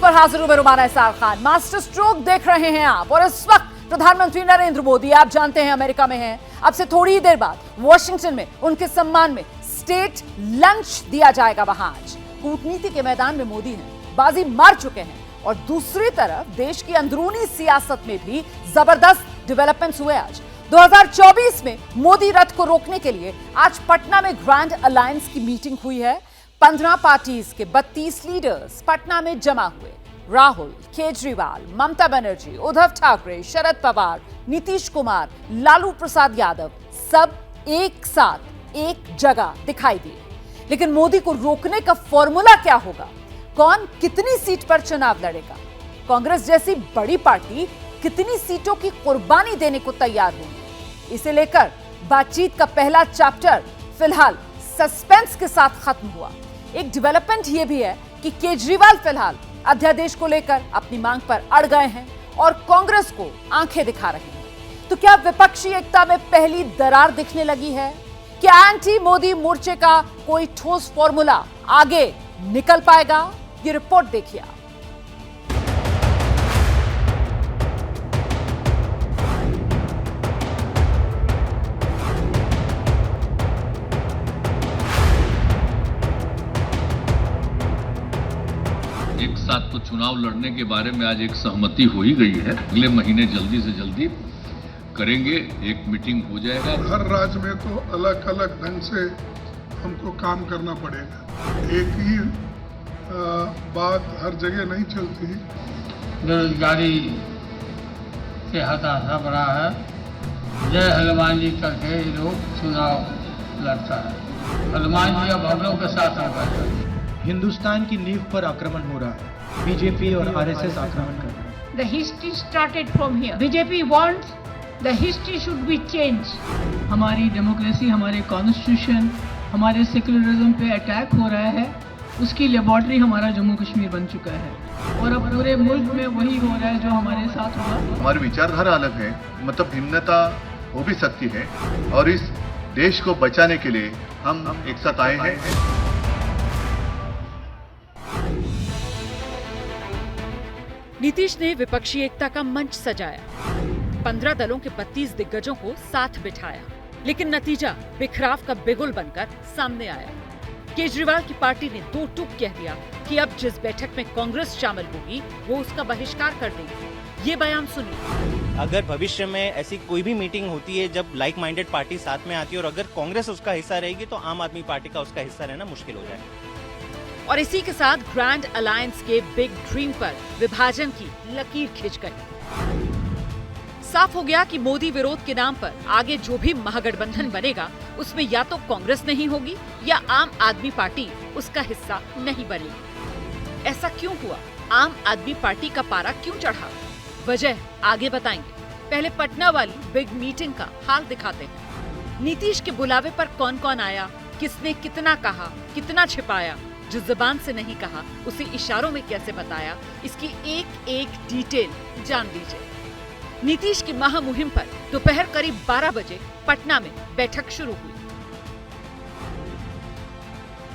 पर हाजिर हूं रुमाना इसार खान। मास्टर स्ट्रोक देख रहे हैं आप, और इस वक्त प्रधानमंत्री नरेंद्र मोदी, आप जानते हैं, अमेरिका में हैं। अब से थोड़ी ही देर बाद वॉशिंगटन में उनके सम्मान में स्टेट लंच दिया जाएगा। वहां आज कूटनीति के मैदान में मोदी हैं, बाजी मार चुके हैं, और दूसरी तरफ देश की अंदरूनी सियासत में भी जबरदस्त डेवलपमेंट्स हुए। आज 2024 में मोदी रथ को रोकने के लिए आज पटना में ग्रैंड अलायंस की मीटिंग हुई है। 15 पार्टीज के 32 लीडर्स पटना में जमा हुए। राहुल, केजरीवाल, ममता बनर्जी, उद्धव ठाकरे, शरद पवार, नीतीश कुमार, लालू प्रसाद यादव सब एक साथ एक जगह दिखाई दिए। लेकिन मोदी को रोकने का फॉर्मूला क्या होगा? कौन कितनी सीट पर चुनाव लड़ेगा? कांग्रेस जैसी बड़ी पार्टी कितनी सीटों की कुर्बानी देने को तैयार होगी? इसे लेकर बातचीत का पहला चैप्टर फिलहाल सस्पेंस के साथ खत्म हुआ। एक डेवलपमेंट यह भी है कि केजरीवाल फिलहाल अध्यादेश को लेकर अपनी मांग पर अड़ गए हैं और कांग्रेस को आंखें दिखा रहे हैं। तो क्या विपक्षी एकता में पहली दरार दिखने लगी है? क्या एंटी मोदी मोर्चे का कोई ठोस फॉर्मूला आगे निकल पाएगा? ये रिपोर्ट देखिए आप। एक साथ तो चुनाव लड़ने के बारे में आज एक सहमति हो ही गई है। अगले महीने जल्दी से जल्दी करेंगे, एक मीटिंग हो जाएगा। हर राज्य में तो अलग अलग ढंग से हमको काम करना पड़ेगा। एक ही बात हर जगह नहीं चलती। बेरोजगारी के हताशा बड़ा है। जय हनुमान जी करके ये लोग चुनाव लड़ता है। हनुमान जी अब हम लोग के साथ हैं। हिंदुस्तान की नींव पर आक्रमण हो रहा है। बीजेपी और आरएसएस आक्रमण कर रहे हैं। The history started from here. BJP wants the history should be changed. हमारी डेमोक्रेसी, हमारे कॉन्स्टिट्यूशन, हमारे सेकुलरिज्म पे अटैक हो रहा है। उसकी लेबोरेटरी हमारा जम्मू कश्मीर बन चुका है, और अब पूरे मुल्क में वही हो रहा है जो हमारे साथ हुआ। हमारी विचारधारा अलग है, मतलब भिन्नता हो भी सकती है, और इस देश को बचाने के लिए हम एक साथ आए हैं। नीतीश ने विपक्षी एकता का मंच सजाया। 15 दलों के 32 दिग्गजों को साथ बिठाया, लेकिन नतीजा बिखराव का बिगुल बनकर सामने आया। केजरीवाल की पार्टी ने दो टूक कह दिया कि अब जिस बैठक में कांग्रेस शामिल होगी वो उसका बहिष्कार कर देगी। ये बयान सुनिए। अगर भविष्य में ऐसी कोई भी मीटिंग होती है जब लाइक माइंडेड पार्टी साथ में आती है और अगर कांग्रेस उसका हिस्सा रहेगी तो आम आदमी पार्टी का उसका हिस्सा रहना मुश्किल हो जाएगा। और इसी के साथ ग्रैंड अलायंस के बिग ड्रीम पर विभाजन की लकीर खिंच गई। साफ हो गया कि मोदी विरोध के नाम पर आगे जो भी महागठबंधन बनेगा उसमें या तो कांग्रेस नहीं होगी या आम आदमी पार्टी उसका हिस्सा नहीं बनेगी। ऐसा क्यों हुआ? आम आदमी पार्टी का पारा क्यों चढ़ा? वजह आगे बताएंगे। पहले पटना वाली बिग मीटिंग का हाल दिखाते हैं। नीतीश के बुलावे पर कौन कौन आया, किसने कितना कहा, कितना छिपाया, जो जुबान से नहीं कहा उसे इशारों में कैसे बताया, इसकी एक एक डिटेल जान लीजिए। नीतीश की महामुहिम पर दोपहर करीब 12 बजे पटना में बैठक शुरू हुई।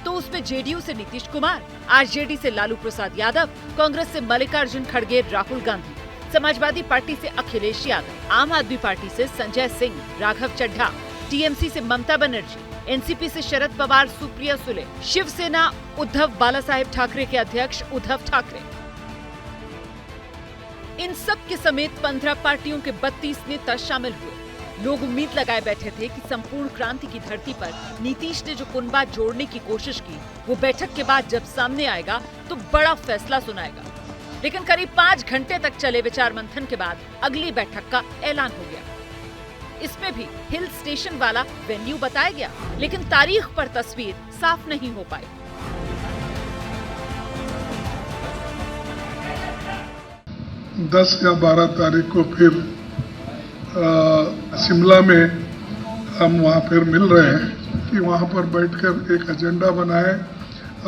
तो उसमें जेडीयू से नीतीश कुमार, आरजेडी से लालू प्रसाद यादव, कांग्रेस से मल्लिकार्जुन खड़गे, राहुल गांधी, समाजवादी पार्टी से अखिलेश यादव, आम आदमी पार्टी से संजय सिंह, राघव चड्ढा, टीएमसी से ममता बनर्जी, एनसीपी से शरद पवार, सुप्रिया सुले, शिवसेना उद्धव बाला साहेब ठाकरे के अध्यक्ष उद्धव ठाकरे। इन सब के समेत 15 पार्टियों के 32 नेता शामिल हुए। लोग उम्मीद लगाए बैठे थे कि संपूर्ण क्रांति की धरती पर नीतीश ने जो कुनबा जोड़ने की कोशिश की वो बैठक के बाद जब सामने आएगा तो बड़ा फैसला सुनाएगा। लेकिन करीब 5 घंटे तक चले विचार मंथन के बाद अगली बैठक का ऐलान हो गया। इसमें भी हिल स्टेशन वाला वेन्यू बताया गया, लेकिन तारीख पर तस्वीर साफ नहीं हो पाई। दस या 12 तारीख को फिर शिमला में हम वहाँ फिर मिल रहे हैं कि वहाँ पर बैठकर एक एजेंडा बनाए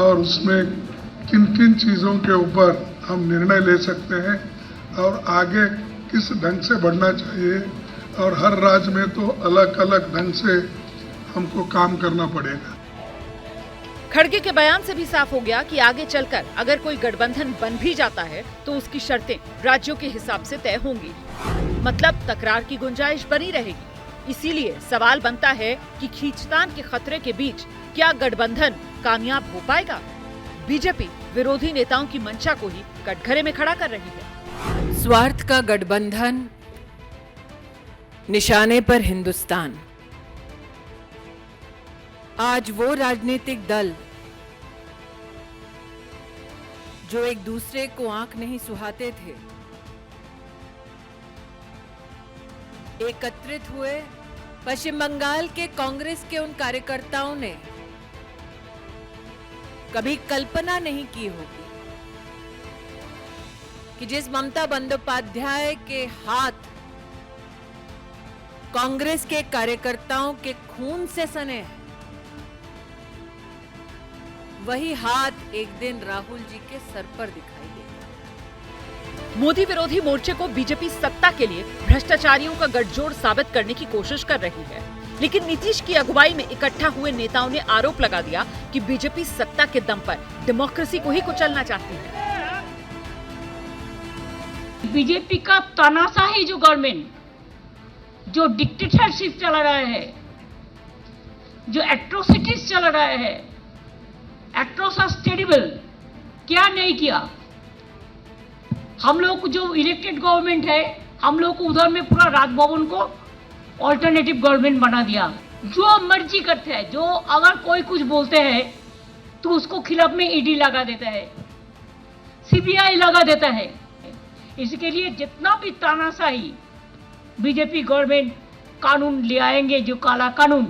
और उसमें किन किन चीज़ों के ऊपर हम निर्णय ले सकते हैं और आगे किस ढंग से बढ़ना चाहिए, और हर राज्य में तो अलग अलग ढंग से हमको काम करना पड़ेगा। खड़गे के बयान से भी साफ हो गया कि आगे चलकर अगर कोई गठबंधन बन भी जाता है तो उसकी शर्तें राज्यों के हिसाब से तय होंगी। मतलब तकरार की गुंजाइश बनी रहेगी। इसीलिए सवाल बनता है कि खींचतान के खतरे के बीच क्या गठबंधन कामयाब हो पाएगा? बीजेपी विरोधी नेताओं की मंशा को ही कटघरे में खड़ा कर रही है। स्वार्थ का गठबंधन, निशाने पर हिंदुस्तान। आज वो राजनीतिक दल जो एक दूसरे को आंख नहीं सुहाते थे, एकत्रित हुए। पश्चिम बंगाल के कांग्रेस के उन कार्यकर्ताओं ने कभी कल्पना नहीं की होगी कि जिस ममता बंदोपाध्याय के हाथ कांग्रेस के कार्यकर्ताओं के खून से सने हैं, वही हाथ एक दिन राहुल जी के सर पर दिखाई देगा। मोदी विरोधी मोर्चे को बीजेपी सत्ता के लिए भ्रष्टाचारियों का गठजोड़ साबित करने की कोशिश कर रही है, लेकिन नीतीश की अगुवाई में इकट्ठा हुए नेताओं ने आरोप लगा दिया कि बीजेपी सत्ता के दम पर डेमोक्रेसी को ही कुचलना चाहती है। बीजेपी का तानाशाही जो गवर्नमेंट, जो डिक्टेटरशिप चला रहा है, जो एट्रोसिटीज चला रहा है, एट्रोसस टेरिबल, क्या नहीं किया। हम लोग जो इलेक्टेड गवर्नमेंट है, हम लोग को उधर में पूरा राजभवन को ऑल्टरनेटिव गवर्नमेंट बना दिया। जो मर्जी करते हैं, जो अगर कोई कुछ बोलते हैं तो उसको खिलाफ में ईडी लगा देता है, सीबीआई लगा देता है। इसके लिए जितना भी तानाशाही बीजेपी गवर्नमेंट कानून ले आएंगे, जो काला कानून,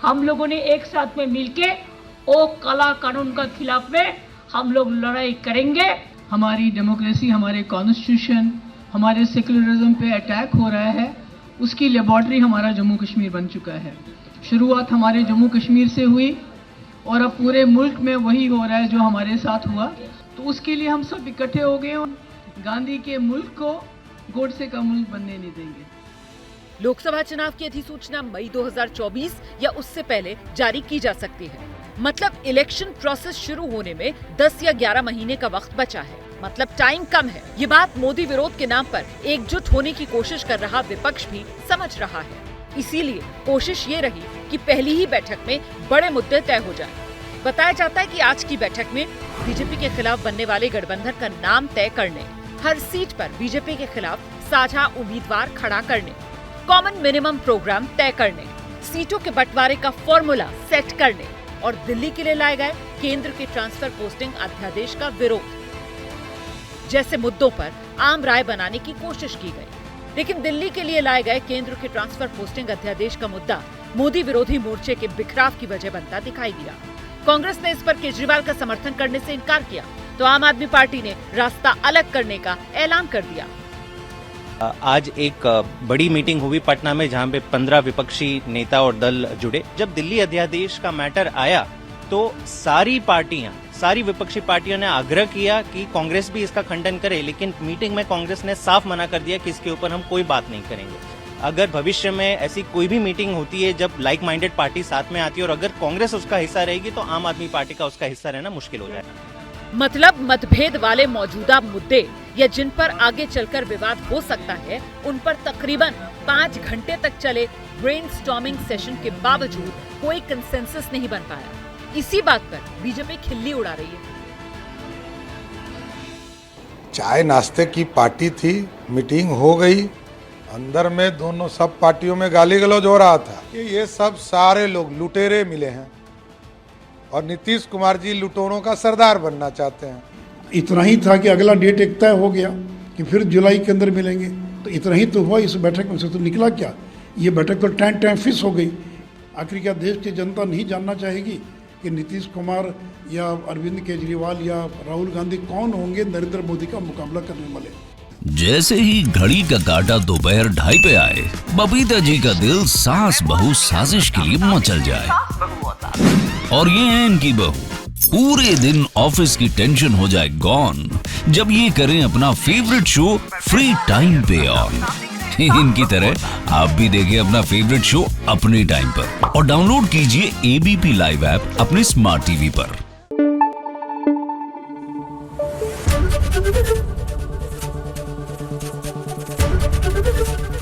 हम लोगों ने एक साथ में मिलके वो काला कानून का खिलाफ में हम लोग लड़ाई करेंगे। हमारी डेमोक्रेसी, हमारे कॉन्स्टिट्यूशन, हमारे सेकुलरिज्म पे अटैक हो रहा है, उसकी लेबॉर्ट्री हमारा जम्मू कश्मीर बन चुका है। शुरुआत हमारे जम्मू कश्मीर से हुई और अब पूरे मुल्क में वही हो रहा है जो हमारे साथ हुआ। तो उसके लिए हम सब इकट्ठे हो गए और गांधी के मुल्क को गोडसे का मुल्क बनने नहीं देंगे। लोकसभा चुनाव की अधिसूचना मई 2024 या उससे पहले जारी की जा सकती है। मतलब इलेक्शन प्रोसेस शुरू होने में 10 या 11 महीने का वक्त बचा है। मतलब टाइम कम है। ये बात मोदी विरोध के नाम पर एकजुट होने की कोशिश कर रहा विपक्ष भी समझ रहा है। इसीलिए कोशिश ये रही कि पहली ही बैठक में बड़े मुद्दे तय हो जाएं। बताया जाता है कि आज की बैठक में बीजेपी के खिलाफ बनने वाले गठबंधन का नाम तय करने, हर सीट पर बीजेपी के खिलाफ साझा उम्मीदवार खड़ा करने, कॉमन मिनिमम प्रोग्राम तय करने, सीटों के बंटवारे का फॉर्मूला सेट करने और दिल्ली के लिए लाए गए केंद्र के ट्रांसफर पोस्टिंग अध्यादेश का विरोध जैसे मुद्दों पर आम राय बनाने की कोशिश की गई। लेकिन दिल्ली के लिए लाए गए केंद्र के ट्रांसफर पोस्टिंग अध्यादेश का मुद्दा मोदी विरोधी मोर्चे के बिखराव की वजह बनता दिखाई दिया। कांग्रेस ने इस पर केजरीवाल का समर्थन करने से इनकार किया तो आम आदमी पार्टी ने रास्ता अलग करने का ऐलान कर दिया। आज एक बड़ी मीटिंग हुई पटना में, जहां पे 15 विपक्षी नेता और दल जुड़े। जब दिल्ली अध्यादेश का मैटर आया तो सारी विपक्षी पार्टियों ने आग्रह किया कि कांग्रेस भी इसका खंडन करे, लेकिन मीटिंग में कांग्रेस ने साफ मना कर दिया कि इसके ऊपर हम कोई बात नहीं करेंगे। अगर भविष्य में ऐसी कोई भी मीटिंग होती है जब लाइक माइंडेड पार्टी साथ में आती है और अगर कांग्रेस उसका हिस्सा रहेगी तो आम आदमी पार्टी का उसका हिस्सा रहना मुश्किल हो जाएगा। मतलब मतभेद वाले मौजूदा मुद्दे या जिन पर आगे चलकर विवाद हो सकता है, उन पर तकरीबन 5 घंटे तक चले ब्रेनस्टॉर्मिंग सेशन के बावजूद कोई कंसेंसस नहीं बन पाया। इसी बात पर बीजेपी खिल्ली उड़ा रही है। चाय नाश्ते की पार्टी थी, मीटिंग हो गई, अंदर में दोनों सब पार्टियों में गाली गलौज हो रहा था कि ये सब सारे लोग लुटेरे मिले हैं और नीतीश कुमार जी लुटेरों का सरदार बनना चाहते हैं। इतना ही था कि अगला डेट एक तय हो गया कि फिर जुलाई के अंदर मिलेंगे, तो इतना ही तो हुआ इस बैठक में से। तो निकला क्या? ये बैठक तो टाइम फिक्स हो गई। आखिर क्या देश की जनता नहीं जानना चाहेगी कि नीतीश कुमार या अरविंद केजरीवाल या राहुल गांधी कौन होंगे नरेंद्र मोदी का मुकाबला करने वाले? जैसे ही घड़ी का काटा दोपहर 2:30 पे आए, बबीता जी का दिल सास बहू साजिश के लिए मचल जाए। और ये है इनकी बहू, पूरे दिन ऑफिस की टेंशन हो जाए गॉन जब ये करें अपना फेवरेट शो फ्री टाइम पे ऑन। इनकी तरह आप भी देखिए अपना फेवरेट शो अपने टाइम पर और डाउनलोड कीजिए एबीपी लाइव ऐप अपने स्मार्ट टीवी पर।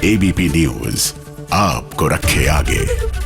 एबीपी न्यूज आपको रखे आगे।